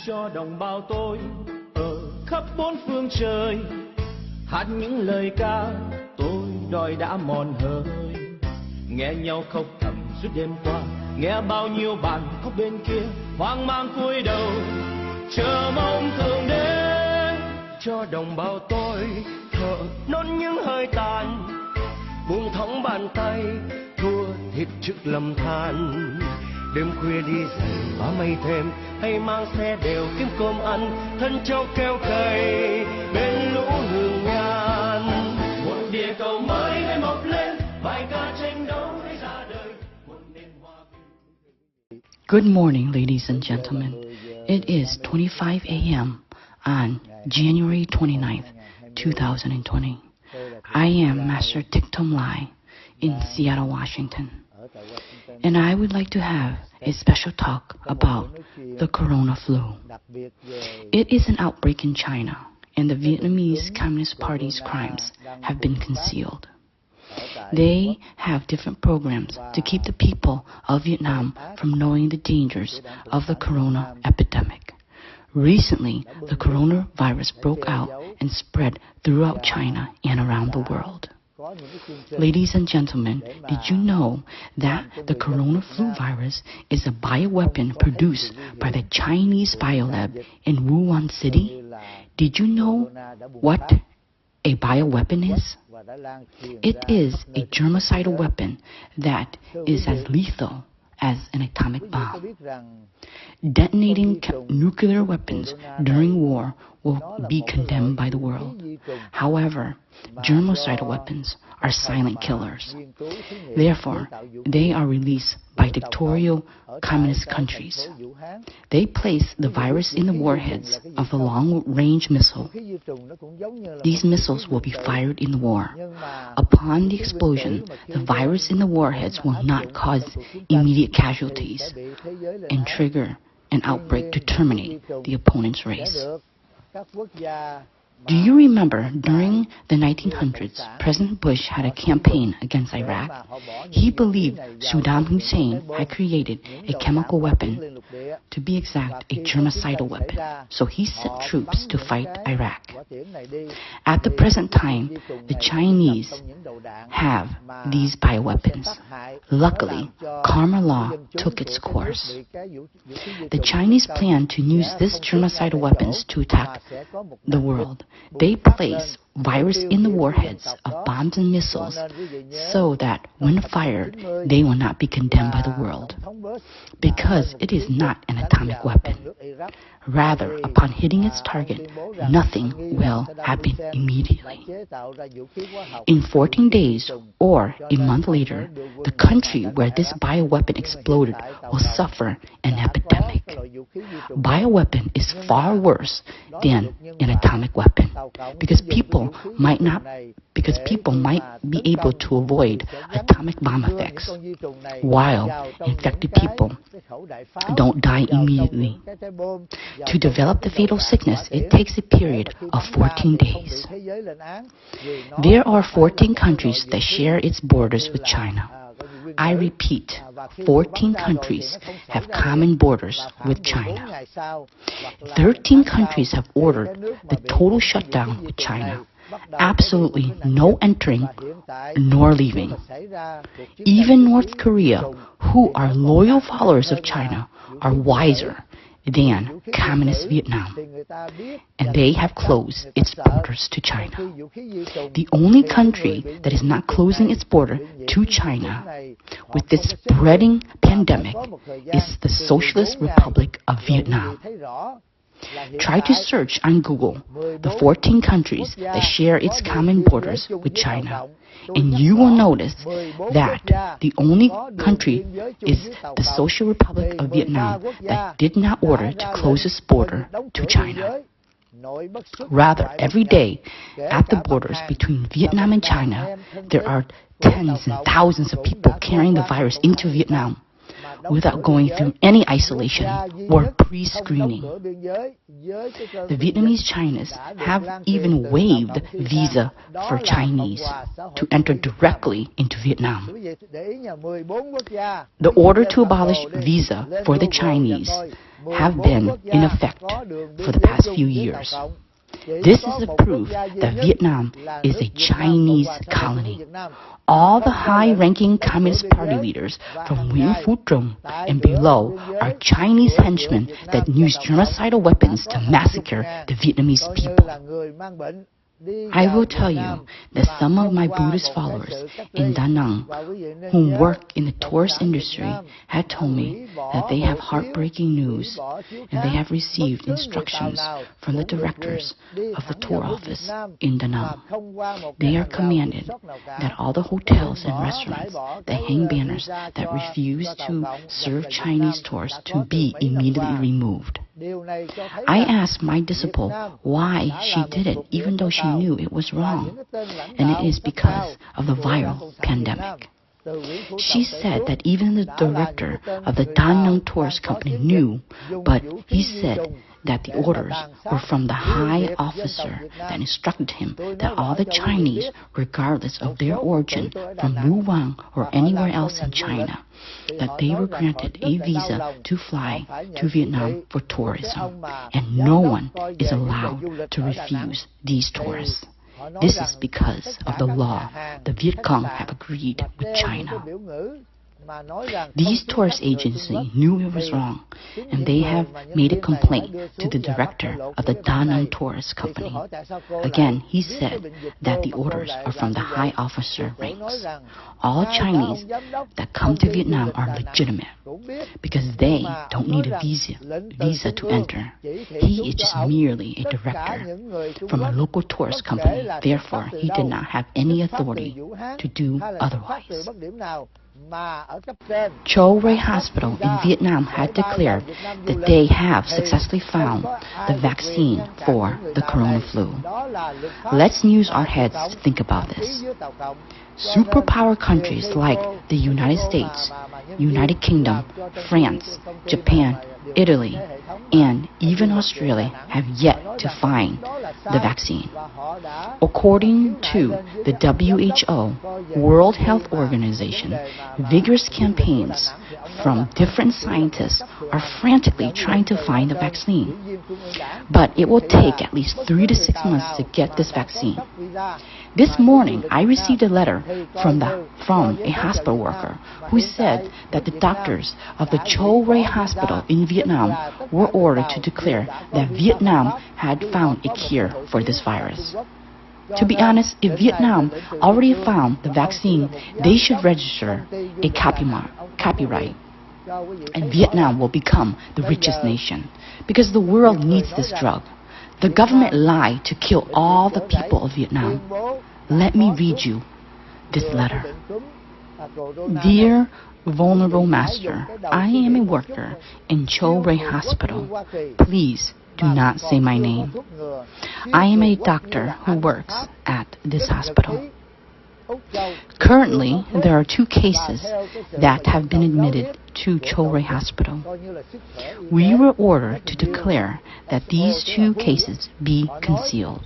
cho đồng bào tôi ở khắp bốn phương trời, hát những lời ca tôi đòi đã mòn hơi, nghe nhau khóc thầm suốt đêm qua, nghe bao nhiêu bạn khóc bên kia, hoang mang cúi đầu chờ mong thượng đế cho đồng bào tôi thở nốt những hơi tàn, buông thõng bàn tay thua thiệt trước lầm than. Đêm khuya đi giày hóa mây thêm, hay mang xe đều kiếm cơm ăn, thân châu keo cày bên lũ hương nhan. Một địa cầu mới để mọc lên, bài ca tranh đấu để ra đời một nền hòa bình. Good morning, ladies and gentlemen. It is 25 a.m. on January 29th, 2020. I am Master Thich Thong Lai in Seattle, Washington. And I would like to have a special talk about the corona flu. It is an outbreak in China, and the Vietnamese Communist Party's crimes have been concealed. They have different programs to keep the people of Vietnam from knowing the dangers of the corona epidemic. Recently, the coronavirus broke out and spread throughout China and around the world. Ladies and gentlemen, did you know that the corona flu virus is a bioweapon produced by the Chinese biolab in Wuhan City? Did you know what a bioweapon is? It is a germicidal weapon that is as lethal as an atomic bomb. Detonating nuclear weapons during war will be condemned by the world. However, germicidal weapons are silent killers. Therefore, they are released by dictatorial communist countries. They place the virus in the warheads of a long-range missile. These missiles will be fired in the war. Upon the explosion, the virus in the warheads will not cause immediate casualties and trigger an outbreak to terminate the opponent's race. Do you remember during the 1900s, President Bush had a campaign against Iraq? He believed Saddam Hussein had created a chemical weapon, to be exact, a germicidal weapon. So he sent troops to fight Iraq. At the present time, the Chinese have these bioweapons. Luckily, karma law took its course. The Chinese plan to use this germicidal weapons to attack the world. They place virus in the warheads of bombs and missiles so that when fired, they will not be condemned by the world, because it is not an atomic weapon. Rather, upon hitting its target, nothing will happen immediately. In 14 days or a month later, the country where this bioweapon exploded will suffer an epidemic. Bioweapon is far worse than an atomic weapon, because people might be able to avoid atomic bomb effects, while infected people don't die immediately. To develop the fatal sickness, it takes a period of 14 days. There are 14 countries that share its borders with China. I repeat, 14 countries have common borders with China. 13 countries have ordered the total shutdown with China. Absolutely no entering nor leaving. Even North Korea, who are loyal followers of China, are wiser than Communist Vietnam, and they have closed its borders to China. The only country that is not closing its border to China with this spreading pandemic is the Socialist Republic of Vietnam. Try to search on Google the 14 countries that share its common borders with China, and you will notice that the only country is the Social Republic of Vietnam that did not order to close its border to China. Rather, every day at the borders between Vietnam and China, there are tens and thousands of people carrying the virus into Vietnam without going through any isolation or pre-screening. The Vietnamese Chinese have even waived visa for Chinese to enter directly into Vietnam. The order to abolish visa for the Chinese have been in effect for the past few years. This is a proof that Vietnam is a Chinese colony. All the high-ranking Communist Party leaders from Nguyễn Phú Trọng and below are Chinese henchmen that use genocidal weapons to massacre the Vietnamese people. I will tell you that some of my Buddhist followers in Da Nang who work in the tourist industry had told me that they have heartbreaking news and they have received instructions from the directors of the tour office in Da Nang. They are commanded that all the hotels and restaurants that hang banners that refuse to serve Chinese tourists to be immediately removed. I asked my disciple why she did it even though she knew it was wrong, and it is because of the viral pandemic. She said that even the director of the Da Nang tourist company knew, but he said that the orders were from the high officer that instructed him that all the Chinese, regardless of their origin, from Wuhan or anywhere else in China, that they were granted a visa to fly to Vietnam for tourism, and no one is allowed to refuse these tourists. This is because of the law the Viet Cong have agreed with China. These tourist agencies knew it was wrong, and they have made a complaint to the director of the Da Nang tourist company. Again, he said that the orders are from the high officer ranks. All Chinese that come to Vietnam are legitimate because they don't need a visa to enter. He is just merely a director from a local tourist company. Therefore, he did not have any authority to do otherwise. Cho Ray Hospital in Vietnam had declared that they have successfully found the vaccine for the corona flu. Let's use our heads to think about this. Superpower countries like the United States, United Kingdom, France, Japan, Italy, and even Australia have yet to find the vaccine. According to the WHO, World Health Organization, vigorous campaigns from different scientists are frantically trying to find the vaccine. But it will take at least 3 to 6 months to get this vaccine. This morning, I received a letter from a hospital worker who said that the doctors of the Cho Ray Hospital in Vietnam were ordered to declare that Vietnam had found a cure for this virus. To be honest, if Vietnam already found the vaccine, they should register a copyright, and Vietnam will become the richest nation, because the world needs this drug. The government lied to kill all the people of Vietnam. Let me read you this letter. Dear Vulnerable Master, I am a worker in Cho Ray Hospital. Please do not say my name. I am a doctor who works at this hospital. Currently, there are 2 cases that have been admitted to Cho Ray Hospital. We were ordered to declare that these 2 cases be concealed.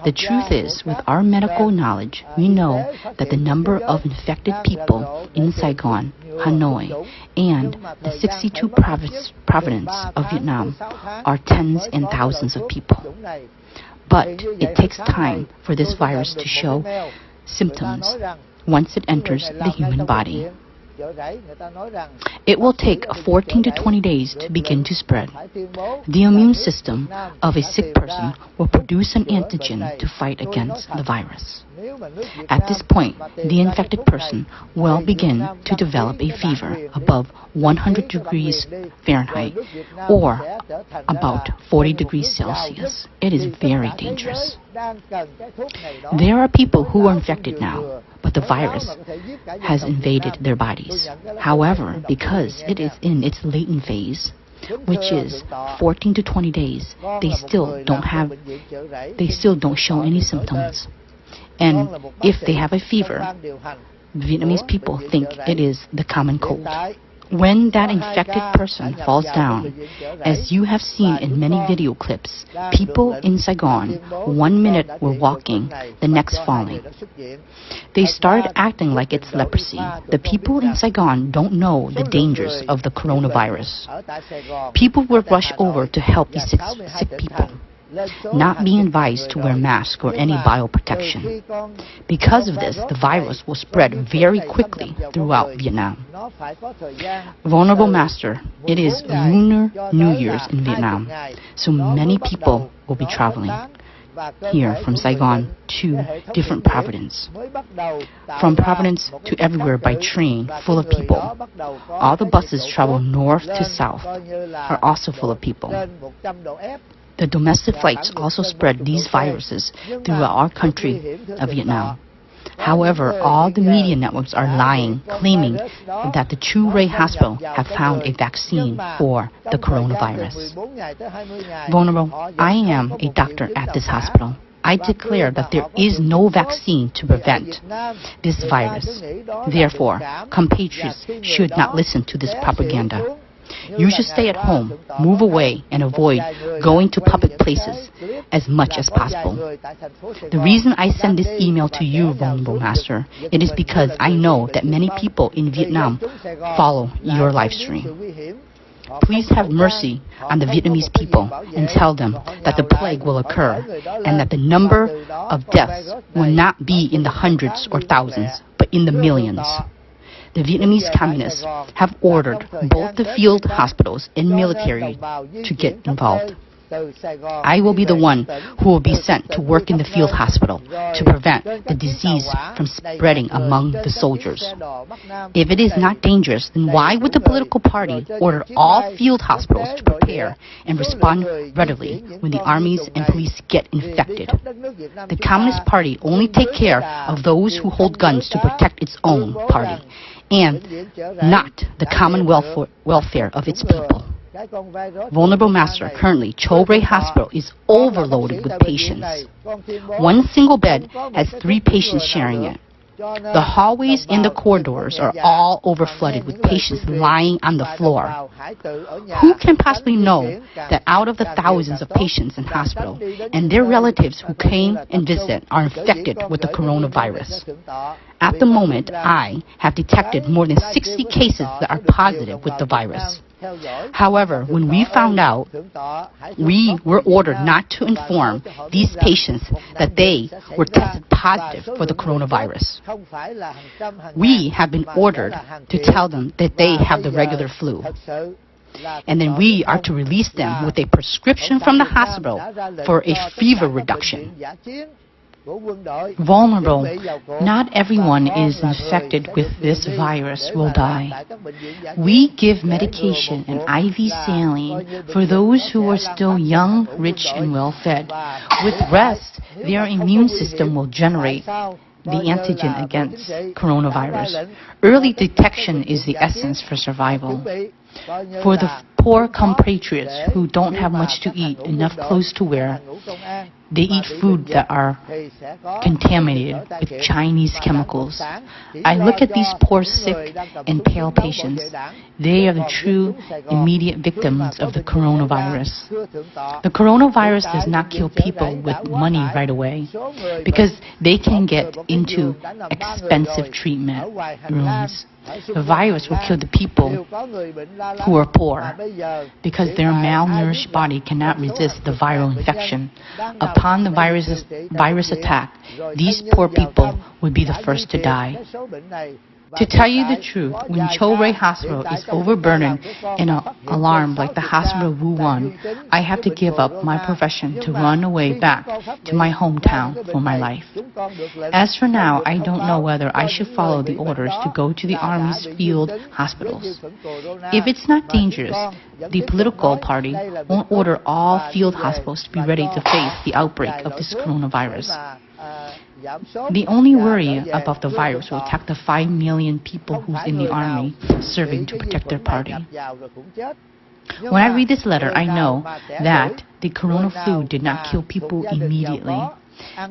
The truth is, with our medical knowledge, we know that the number of infected people in Saigon, Hanoi, and the 62 provinces of Vietnam are tens and thousands of people. But it takes time for this virus to show symptoms once it enters the human body. It will take 14 to 20 days to begin to spread. The immune system of a sick person will produce an antigen to fight against the virus. At this point, the infected person will begin to develop a fever above 100 degrees Fahrenheit or about 40 degrees Celsius. It is very dangerous. There are people who are infected now, but the virus has invaded their bodies. However, because it is in its latent phase, which is 14 to 20 days, they still don't show any symptoms. And if they have a fever, Vietnamese people think it is the common cold. When that infected person falls down, as you have seen in many video clips, people in Saigon, 1 minute were walking, the next falling. They started acting like it's leprosy. The people in Saigon don't know the dangers of the coronavirus. People were rushed over to help these sick people, not being advised to wear masks or any bioprotection. Because of this, the virus will spread very quickly throughout Vietnam. Vulnerable Master, it is Lunar New Year's in Vietnam, so many people will be traveling here from Saigon to different provinces. From Providence to everywhere by train, full of people. All the buses travel north to south are also full of people. The domestic flights also spread these viruses throughout our country of Vietnam. However, all the media networks are lying, claiming that the Chu Ray Hospital have found a vaccine for the coronavirus. Vulnerable, I am a doctor at this hospital. I declare that there is no vaccine to prevent this virus. Therefore, compatriots should not listen to this propaganda. You should stay at home, move away, and avoid going to public places as much as possible. The reason I send this email to you, Vulnerable Master, it is because I know that many people in Vietnam follow your live stream. Please have mercy on the Vietnamese people and tell them that the plague will occur and that the number of deaths will not be in the hundreds or thousands, but in the millions. The Vietnamese communists have ordered both the field hospitals and military to get involved. I will be the one who will be sent to work in the field hospital to prevent the disease from spreading among the soldiers. If it is not dangerous, then why would the political party order all field hospitals to prepare and respond readily when the armies and police get infected? The Communist Party only take care of those who hold guns to protect its own party, and not the common welfare of its people. Vulnerable Master, currently, Cho Ray Hospital is overloaded with patients. One single bed has 3 patients sharing it. The hallways and the corridors are all overflooded with patients lying on the floor. Who can possibly know that out of the thousands of patients in hospital and their relatives who came and visit are infected with the coronavirus? At the moment, I have detected more than 60 cases that are positive with the virus. However, when we found out, we were ordered not to inform these patients that they were tested positive for the coronavirus. We have been ordered to tell them that they have the regular flu. And then we are to release them with a prescription from the hospital for a fever reduction. Vulnerable, not everyone is infected with this virus will die. We give medication and IV saline for those who are still young, rich, and well-fed. With rest, their immune system will generate the antigen against coronavirus. Early detection is the essence for survival. For the poor compatriots who don't have much to eat, enough clothes to wear, they eat food that are contaminated with Chinese chemicals. I look at these poor, sick, and pale patients. They are the true immediate victims of the coronavirus. The coronavirus does not kill people with money right away because they can get into expensive treatment rooms. The virus will kill the people who are poor because their malnourished body cannot resist the viral infection. Upon the virus attack, these poor people would be the first to die. To tell you the truth, when Cho Ray Hospital is overburdened and alarmed like the hospital of Wuhan, I have to give up my profession to run away back to my hometown for my life. As for now, I don't know whether I should follow the orders to go to the Army's field hospitals. If it's not dangerous, the political party won't order all field hospitals to be ready to face the outbreak of this coronavirus. The only worry about the virus will attack the 5 million people who's in the army serving to protect their party. When I read this letter, I know that the corona flu did not kill people immediately.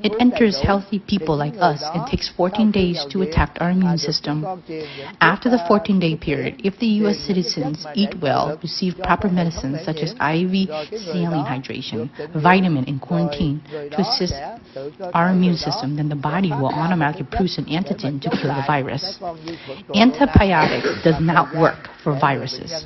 It enters healthy people like us and takes 14 days to attack our immune system. After the 14-day period, if the U.S. citizens eat well, receive proper medicines such as IV saline hydration, vitamin, and quarantine to assist our immune system, then the body will automatically produce an antigen to kill the virus. Antibiotics does not work for viruses.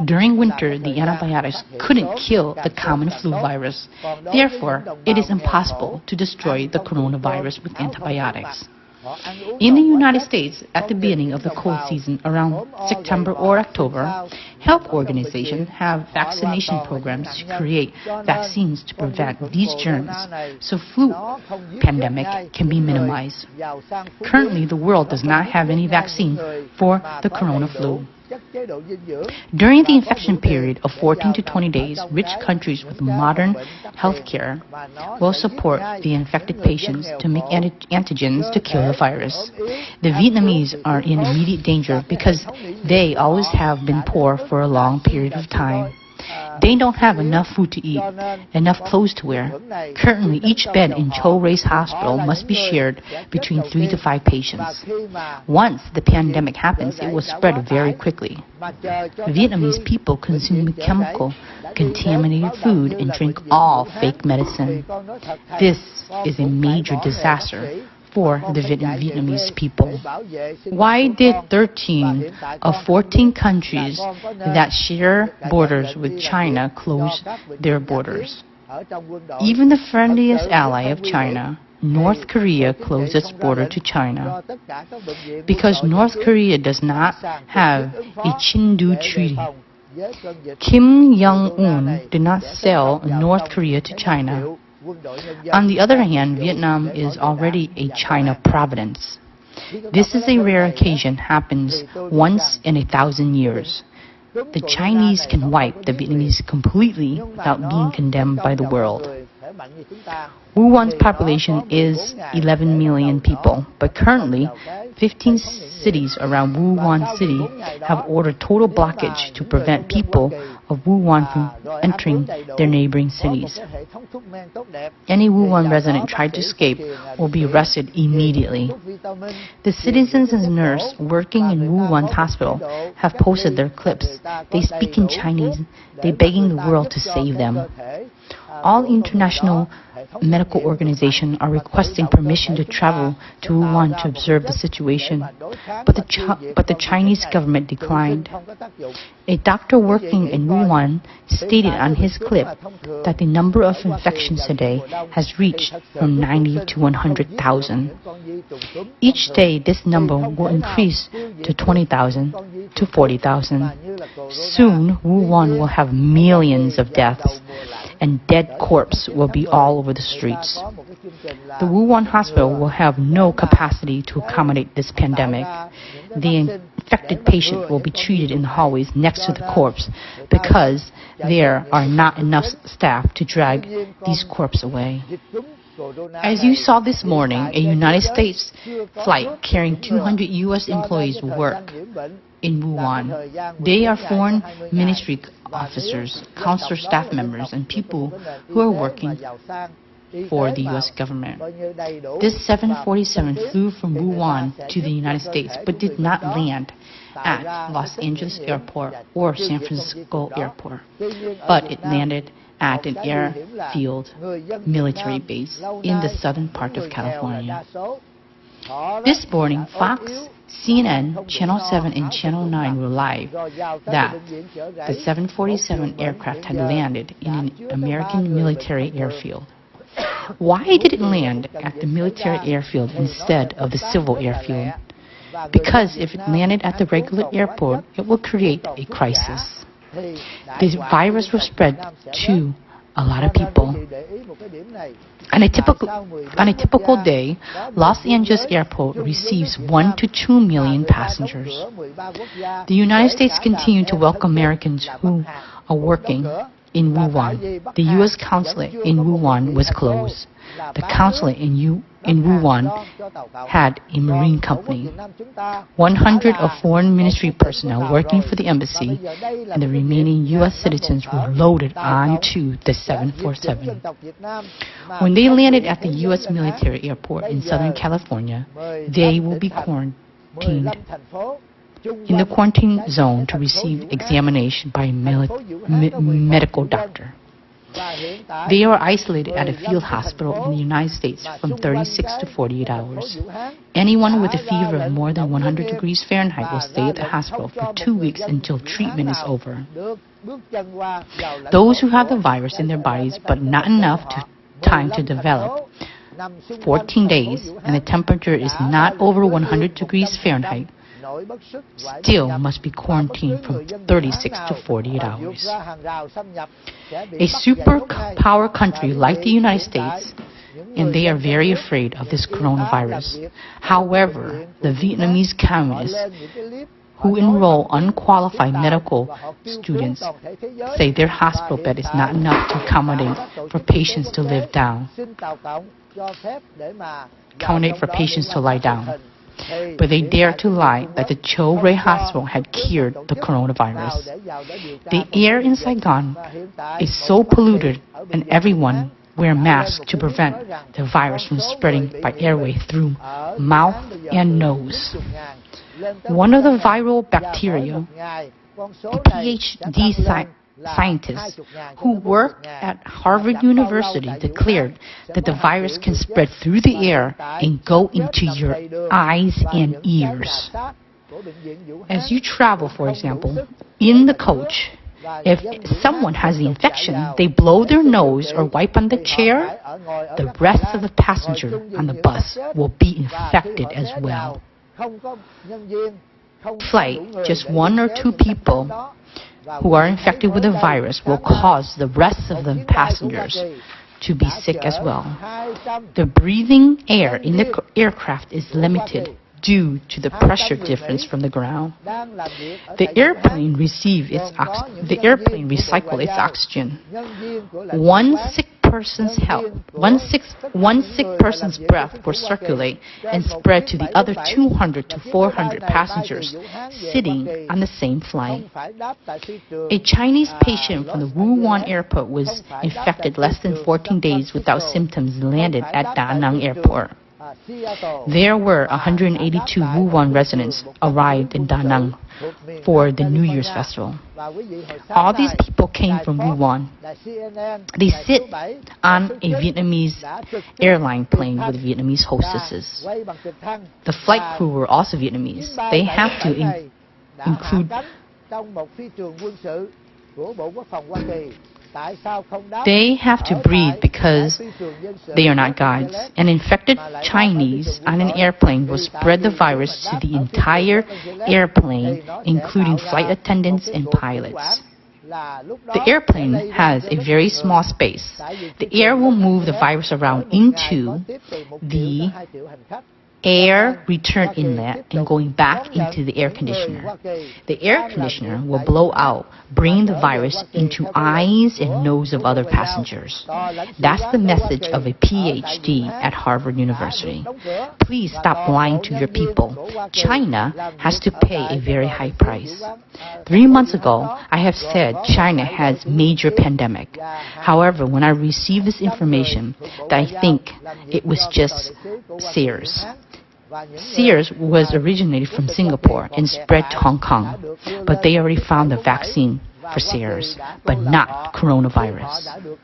During winter, the antibiotics couldn't kill the common flu virus. Therefore, it is impossible to destroy the coronavirus with antibiotics. In the United States, at the beginning of the cold season around September or October, health organizations have vaccination programs to create vaccines to prevent these germs, so flu pandemic can be minimized. Currently, the world does not have any vaccine for the corona flu. During the infection period of 14 to 20 days, rich countries with modern health care will support the infected patients to make antigens to kill the virus. The Vietnamese are in immediate danger because they always have been poor for a long period of time. They don't have enough food to eat, enough clothes to wear. Currently, each bed in Cho Ray's hospital must be shared between 3 to 5 patients. Once the pandemic happens, it will spread very quickly. Vietnamese people consume chemical, contaminated food and drink all fake medicine. This is a major disaster for the Vietnamese people. Why did 13 of 14 countries that share borders with China close their borders? Even the friendliest ally of China, North Korea, closed its border to China. Because North Korea does not have a Chindu Treaty, Kim Jong-un did not sell North Korea to China. On the other hand, Vietnam is already a China province. This is a rare occasion, happens once in 1,000 years. The Chinese can wipe the Vietnamese completely without being condemned by the world. Wuhan's population is 11 million people, but currently 15 cities around Wuhan City have ordered total blockage to prevent people of Wuhan from entering their neighboring cities. Any Wuhan resident tried to escape will be arrested immediately. The citizens and nurses working in Wuhan's hospital have posted their clips. They speak in Chinese. They're begging the world to save them. All international medical organizations are requesting permission to travel to Wuhan to observe the situation, but the Chinese government declined. A doctor working in Wuhan stated on his clip that the number of infections today has reached from 90 to 100,000. Each day, this number will increase to 20,000 to 40,000. Soon, Wuhan will have millions of deaths, and dead corpses will be all over the streets. The Wuhan hospital will have no capacity to accommodate this pandemic. The infected patient will be treated in the hallways next to the corpse because there are not enough staff to drag these corpses away. As you saw this morning, a United States flight carrying 200 U.S. employees work in Wuhan. They are foreign ministry officers, consular staff members, and people who are working for the U.S. government. This 747 flew from Wuhan to the United States, but did not land at Los Angeles Airport or San Francisco Airport, but it landed at an airfield military base in the southern part of California. This morning, Fox, CNN, Channel 7, and Channel 9 were live that the 747 aircraft had landed in an American military airfield. Why did it land at the military airfield instead of the civil airfield? Because if it landed at the regular airport, it will create a crisis. The virus will spread to a lot of people. On a typical day, Los Angeles Airport receives 1 to 2 million passengers. The United States continues to welcome Americans who are working in Wuhan. The U.S. consulate in Wuhan was closed. The consulate in Wuhan had a marine company. 100 of foreign ministry personnel working for the embassy and the remaining U.S. citizens were loaded onto the 747. When they landed at the U.S. military airport in Southern California, they will be quarantined in the quarantine zone to receive examination by a medical doctor. They are isolated at a field hospital in the United States from 36 to 48 hours. Anyone with a fever of more than 100 degrees Fahrenheit will stay at the hospital for 2 weeks until treatment is over. Those who have the virus in their bodies but not enough time to develop, 14 days, and the temperature is not over 100 degrees Fahrenheit, still must be quarantined from 36 to 48 hours. A superpower country like the United States, and they are very afraid of this coronavirus. However, the Vietnamese communists who enroll unqualified medical students say their hospital bed is not enough to accommodate for patients to lie down. But they dare to lie that the Cho Ray Hospital had cured the coronavirus. The air in Saigon is so polluted and everyone wear masks to prevent the virus from spreading by airway through mouth and nose. One of the viral bacteria, a PhD scientists who worked at Harvard University declared that the virus can spread through the air and go into your eyes and ears. As you travel, for example, in the coach, if someone has the infection, they blow their nose or wipe on the chair, the rest of the passenger on the bus will be infected as well. Flight, just 1 or 2 people who are infected with the virus will cause the rest of the passengers to be sick as well. The breathing air in the aircraft is limited due to the pressure difference from the ground. The airplane recycles its oxygen. One sick person's breath will circulate and spread to the other 200 to 400 passengers sitting on the same flight. A Chinese patient from the Wuhan airport was infected less than 14 days without symptoms and landed at Da Nang airport. There were 182 Wuhan residents arrived in Da Nang for the New Year's festival. All these people came from Wuhan. They sit on a Vietnamese airline plane with Vietnamese hostesses. The flight crew were also Vietnamese. They have to include They have to breathe because they are not gods. An infected Chinese on an airplane will spread the virus to the entire airplane, including flight attendants and pilots. The airplane has a very small space. The air will move the virus around into the air return inlet and going back into the air conditioner. The air conditioner will blow out, bringing the virus into eyes and nose of other passengers. That's the message of a PhD at Harvard University. Please stop lying to your people. China has to pay a very high price. 3 months ago, I have said China has major pandemic. However, when I received this information, I think it was just SARS. SARS was originated from Singapore and spread to Hong Kong, but they already found the vaccine for SARS, but not coronavirus.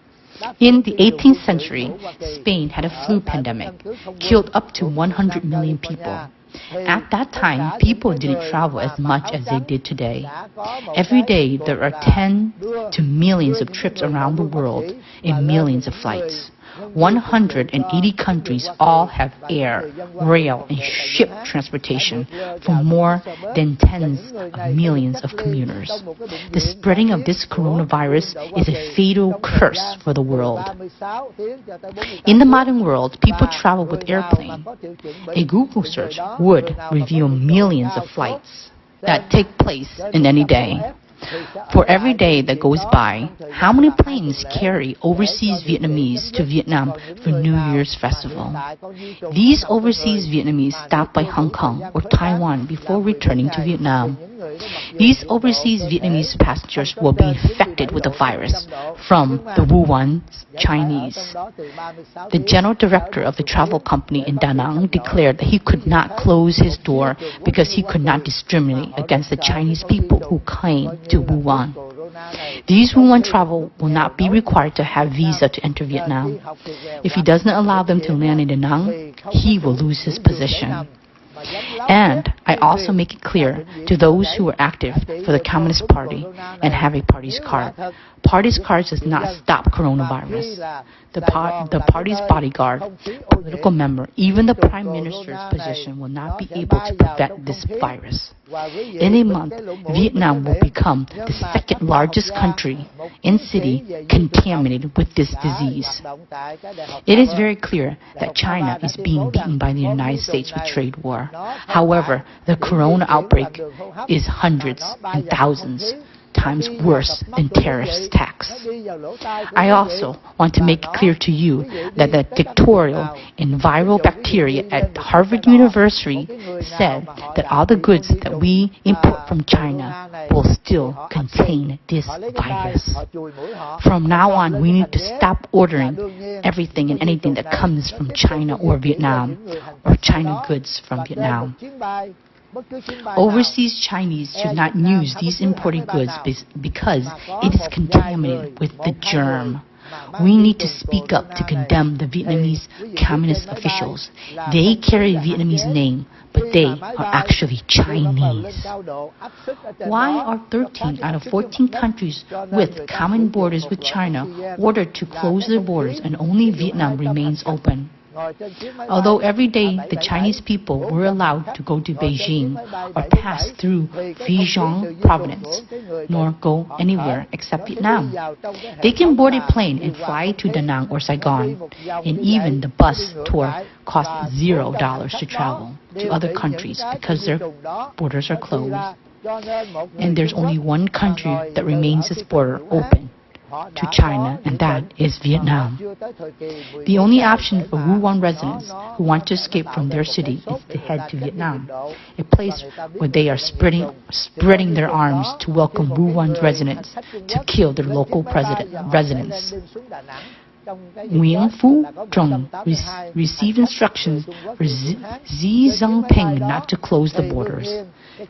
In the 18th century, Spain had a flu pandemic, killed up to 100 million people. At that time, people didn't travel as much as they did today. Every day, there are 10 to millions of trips around the world and millions of flights. 180 countries all have air, rail, and ship transportation for more than tens of millions of commuters. The spreading of this coronavirus is a fatal curse for the world. In the modern world, people travel with airplane. A Google search would reveal millions of flights that take place in any day. For every day that goes by, how many planes carry overseas Vietnamese to Vietnam for New Year's festival? These overseas Vietnamese stop by Hong Kong or Taiwan before returning to Vietnam. These overseas Vietnamese passengers will be infected with the virus from the Wuhan Chinese. The general director of the travel company in Da Nang declared that he could not close his door because he could not discriminate against the Chinese people who came to Wuhan. These Wuhan travel will not be required to have visa to enter Vietnam. If he does not allow them to land in Da Nang, he will lose his position. And I also make it clear to those who are active for the Communist Party and have a party's card. Party's card does not stop coronavirus. The party's bodyguard, political member, even the Prime Minister's position will not be able to prevent this virus. In a month, Vietnam will become the second largest country in city contaminated with this disease. It is very clear that China is being beaten by the United States with trade war. However, the corona outbreak is hundreds and thousands times worse than tariffs tax. I also want to make it clear to you that the dictatorial and viral bacteria at Harvard University said that all the goods that we import from China will still contain this virus. From now on, we need to stop ordering everything and anything that comes from China or Vietnam, or China goods from Vietnam. Overseas Chinese should not use these imported goods because it is contaminated with the germ. We need to speak up to condemn the Vietnamese communist officials. They carry Vietnamese name, but they are actually Chinese. Why are 13 out of 14 countries with common borders with China ordered to close their borders and only Vietnam remains open? Although every day the Chinese people were allowed to go to Beijing or pass through Fujian province, nor go anywhere except Vietnam. They can board a plane and fly to Da Nang or Saigon, and even the bus tour costs $0 to travel to other countries because their borders are closed. And there's only one country that remains its border open to China, and that is Vietnam. The only option for Wuhan residents who want to escape from their city is to head to Vietnam, a place where they are spreading their arms to welcome Wuhan's residents to kill their local residents. Nguyen Phu Trong received instructions for Xi Jinping not to close the borders.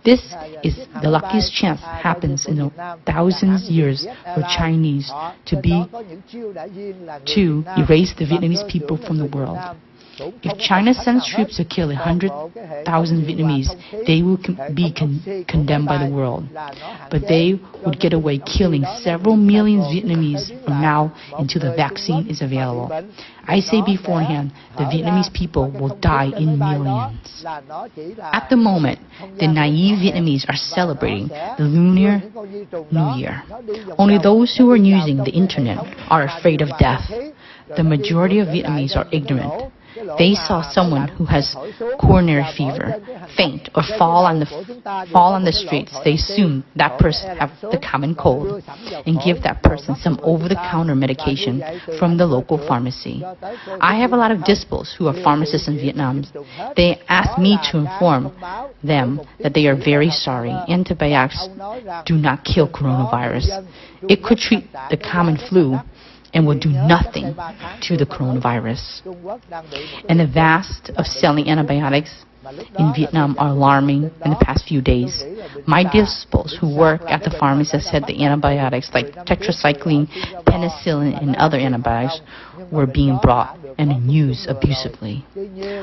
This is the luckiest chance happens in thousands of years for Chinese to erase the Vietnamese people from the world. If China sends troops to kill 100,000 Vietnamese, they will be condemned by the world. But they would get away killing several million Vietnamese from now until the vaccine is available. I say beforehand, the Vietnamese people will die in millions. At the moment, the naive Vietnamese are celebrating the Lunar New Year. Only those who are using the internet are afraid of death. The majority of Vietnamese are ignorant. They saw someone who has coronary fever faint or fall on the streets. They assume that person has the common cold and give that person some over-the-counter medication from the local pharmacy. I have a lot of disciples who are pharmacists in Vietnam. They ask me to inform them that they are very sorry. Antibiotics do not kill coronavirus. It could treat the common flu and will do nothing to the coronavirus. And the vast of selling antibiotics in Vietnam are alarming in the past few days. My disciples who work at the pharmacy said the antibiotics like tetracycline, penicillin, and other antibiotics were being brought and used abusively.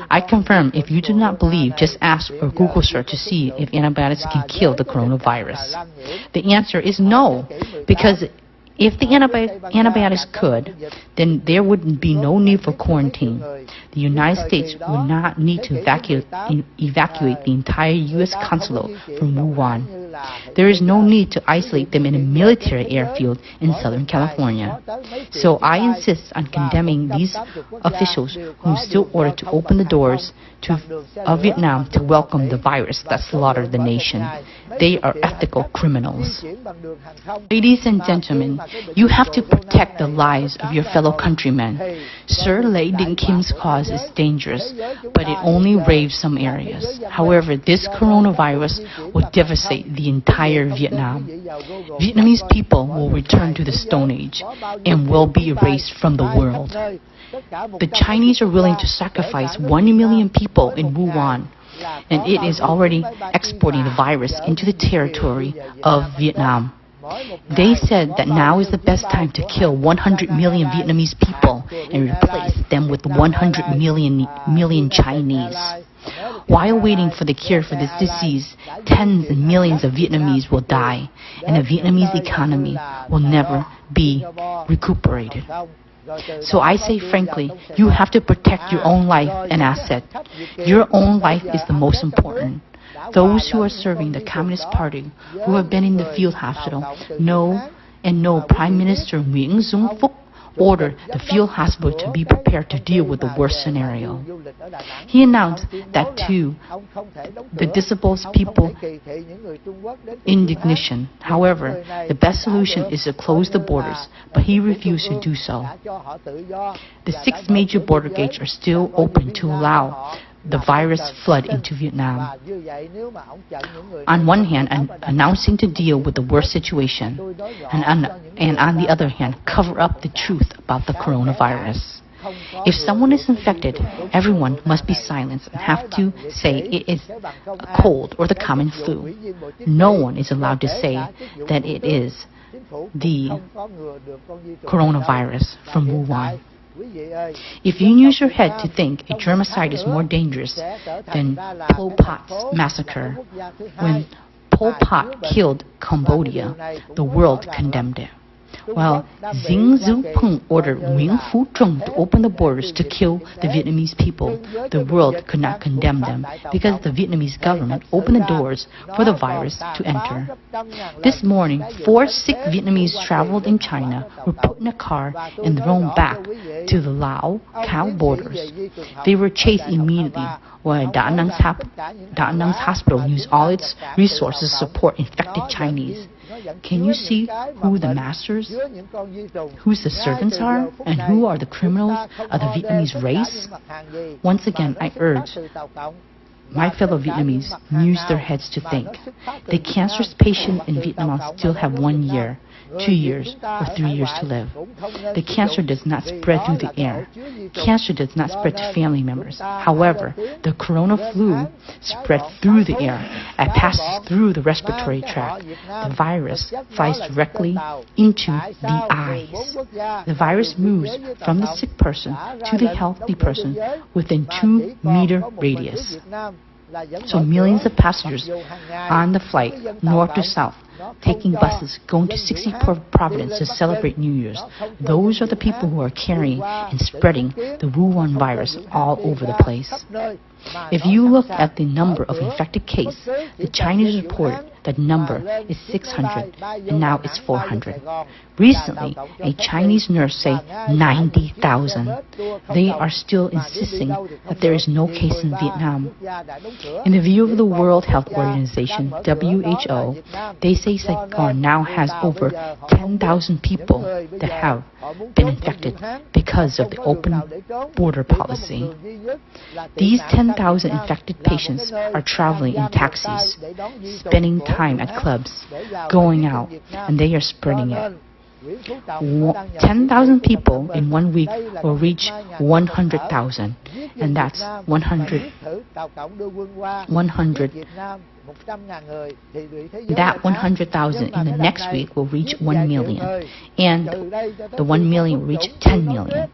I confirm, if you do not believe, just ask or Google search to see if antibiotics can kill the coronavirus. The answer is no, because If the antibiotics could, then there would be no need for quarantine. The United States would not need to evacuate the entire U.S. consulate from Wuhan. There is no need to isolate them in a military airfield in Southern California. So I insist on condemning these officials who still order to open the doors of Vietnam to welcome the virus that slaughtered the nation. They are ethical criminals. Ladies and gentlemen, you have to protect the lives of your fellow countrymen. Sir Lê Đình Kim's cause is dangerous, but it only raves some areas. However, this coronavirus will devastate the entire Vietnam. Vietnamese people will return to the Stone Age and will be erased from the world. The Chinese are willing to sacrifice 1 million people in Wuhan, and it is already exporting the virus into the territory of Vietnam. They said that now is the best time to kill 100 million Vietnamese people and replace them with 100 million Chinese. While waiting for the cure for this disease, tens of millions of Vietnamese will die, and the Vietnamese economy will never be recuperated. So I say frankly, you have to protect your own life and asset. Your own life is the most important. Those who are serving the Communist Party, who have been in the field hospital, know Prime Minister Nguyễn Xuân Phúc ordered the field hospital to be prepared to deal with the worst scenario. He announced that to the disabled people indignation. However, the best solution is to close the borders, but he refused to do so. The 6 major border gates are still open to allow the virus flood into Vietnam. On one hand, announcing to deal with the worst situation, and on the other hand, cover up the truth about the coronavirus. If someone is infected, everyone must be silenced and have to say it is a cold or the common flu. No one is allowed to say that it is the coronavirus from Wuhan. If you use your head to think a germicide is more dangerous than Pol Pot's massacre, when Pol Pot killed Cambodia, the world condemned it. While Dinh Xuyen ordered Nguyễn Phú Trọng to open the borders to kill the Vietnamese people, the world could not condemn them because the Vietnamese government opened the doors for the virus to enter. This morning, 4 sick Vietnamese traveled in China, were put in a car and thrown back to the Lao-Khao borders. They were chased immediately while Da Nang's hospital used all its resources to support infected Chinese. Can you see who the masters, who the servants are, and who are the criminals of the Vietnamese race? Once again, I urge my fellow Vietnamese use their heads to think. The cancer patients in Vietnam still have 1 year, 2 years, or 3 years to live. The cancer does not spread through the air. Cancer does not spread to family members. However, the corona flu spread through the air and passes through the respiratory tract. The virus flies directly into the eyes. The virus moves from the sick person to the healthy person within 2-meter radius. So millions of passengers on the flight north to south, taking buses, going to 60 provinces to celebrate New Year's. Those are the people who are carrying and spreading the Wuhan virus all over the place. If you look at the number of infected cases, the Chinese reported that number is 600, and now it's 400. Recently, a Chinese nurse said 90,000. They are still insisting that there is no case in Vietnam. In the view of the World Health Organization, WHO, they say Saigon now has over 10,000 people that have been infected because of the open border policy. These 10,000 infected patients are traveling in taxis, spending time at clubs, going out, and they are spreading it. 10,000 people in 1 week will reach 100,000, and that's 100. That 100,000 in the next week will reach 1 million, and the 1 million will reach 10 million,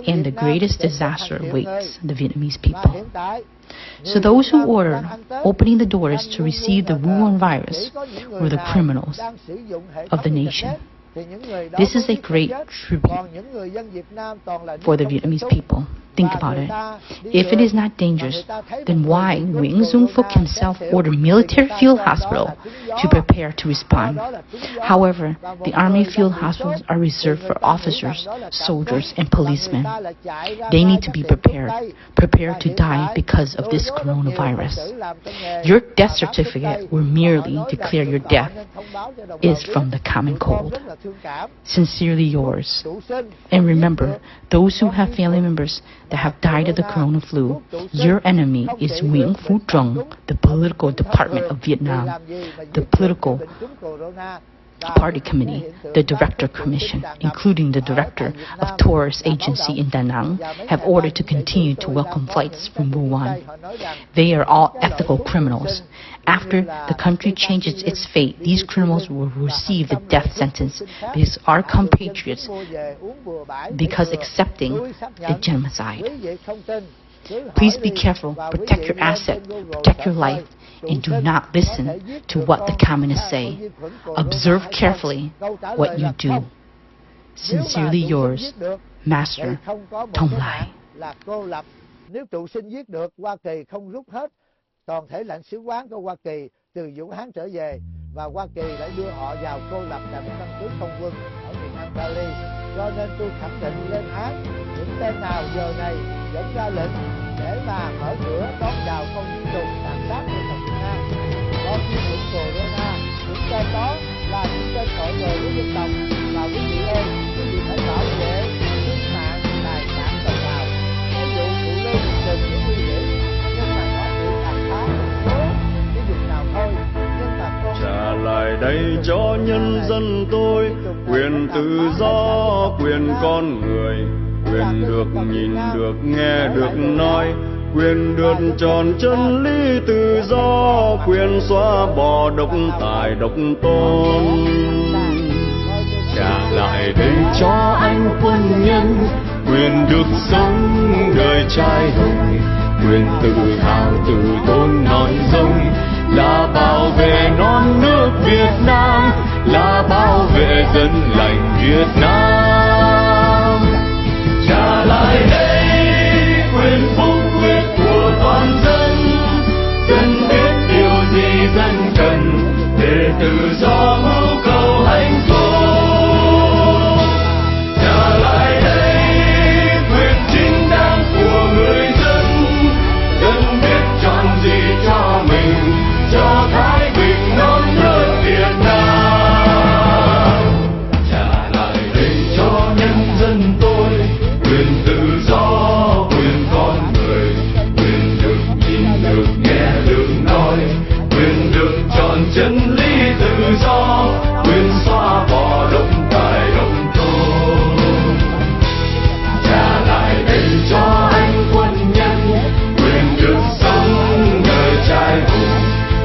and the greatest disaster awaits the Vietnamese people. So those who ordered opening the doors to receive the Wuhan virus were the criminals of the nation. This is a great tribute for the Vietnamese people. Think about it. If it is not dangerous, then why Nguyễn Xuân Phúc himself ordered military field hospital to prepare to respond? However, the army field hospitals are reserved for officers, soldiers, and policemen. They need to be prepared to die because of this coronavirus. Your death certificate will merely declare your death is from the common cold. Sincerely yours. And remember, those who have family members that have died of the corona flu, your enemy is Nguyễn Phú Trọng, the political department of Vietnam, the political party committee, the director commission, including the director of tourist agency in Da Nang, have ordered to continue to welcome flights from Wuhan. They are all ethical criminals. After the country changes its fate, these criminals will receive the death sentence because our compatriots, because accepting the genocide. Please be careful, protect your asset, protect your life, and do not listen to what the communists say. Observe carefully what you do. Sincerely yours, Master Thong Lai. Nếu trụ sinh giết được, Hoa Kỳ không rút hết toàn thể lãnh sứ quán của Hoa Kỳ từ Vũ Hán trở về, và Hoa Kỳ đã đưa họ vào cô lập tại một căn cứ không quân ở miền Nam Cali. Cho nên tôi khẳng định lên án những tên nào giờ này vẫn ra lệnh để mà mở cửa đón vào con vi trùng tàn sát của Việt Nam. Có khi những corona, những tên đó là những tên tội lỗi của dân tộc, và quý vị ơi, quý vị phải bảo vệ sinh mạng, tài sản đồng bào. Cái vụ phụ lương đừng có nguy hiểm, nhưng mà nó bị tàn phá một số cái vùng nào thôi. Nhưng mà con trả lại đây cho nhân dân tôi quyền tự do, quyền con người, quyền được nhìn được nghe được nói, quyền được tròn chân lý tự do, quyền xóa bỏ độc tài độc tôn. Trả lại đây cho anh quân nhân quyền được sống đời trai hùng, quyền tự hào tự tôn nói dông, là bảo vệ non nước Việt Nam, là bảo vệ dân lành Việt Nam. Trả lại đây quyền phúc quyết của toàn dân, dân biết điều gì dân cần để tự do mưu cầu hạnh phúc. Trả lại đây quyền chính đáng của người dân, dân biết chọn gì cho mình, cho thái bình non nước Việt Nam. Trả lại đây cho nhân dân tôi quyền tự do, quyền con người, quyền được nhìn được nghe được nói, quyền được chọn chân lý tự do, quyền xóa bỏ độc tài độc tôn. Trả lại đây cho anh quân nhân quyền được sống đời trai hùng,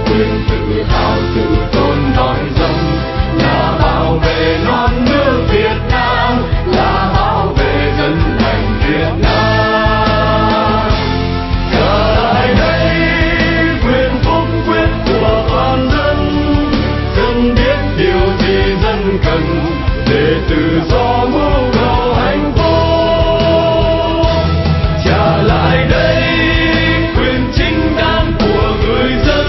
quyền tự hào tự tôn nói dông, là bảo vệ non nước Việt Nam, là bảo vệ dân lành Việt Nam. Trở lại đây quyền phúc quyết của toàn dân, dân biết điều gì dân cần để tự do mưu cầu hạnh phúc. Trả lại đây quyền chính đáng của người dân,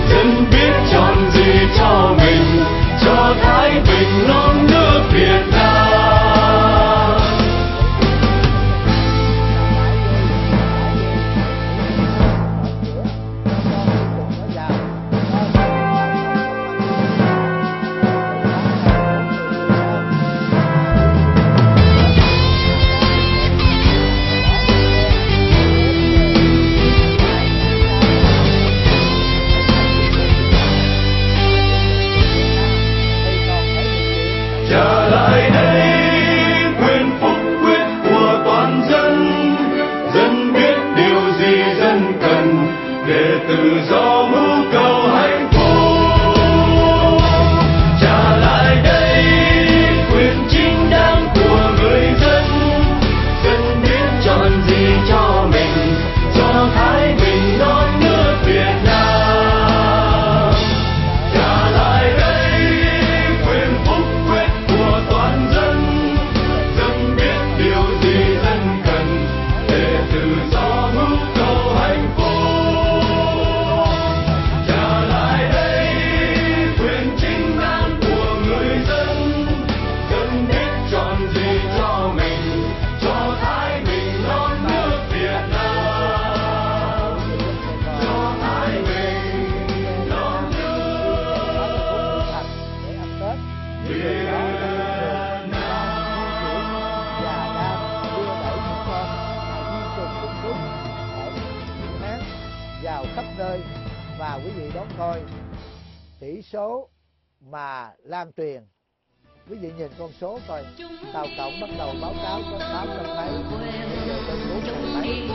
dân biết chọn gì cho mình, cho thái bình non nước Việt Nam. Trả lại đây những người đó đã thường và đang đưa đẩy những con di trùng bệnh cúm ở Vũ Hán vào khắp nơi. Và quý vị đón coi tỷ số mà lan truyền. Quý vị nhìn con số coi, Tàu Cộng bắt đầu báo cáo có 800 mấy, bây giờ lên 400 mấy.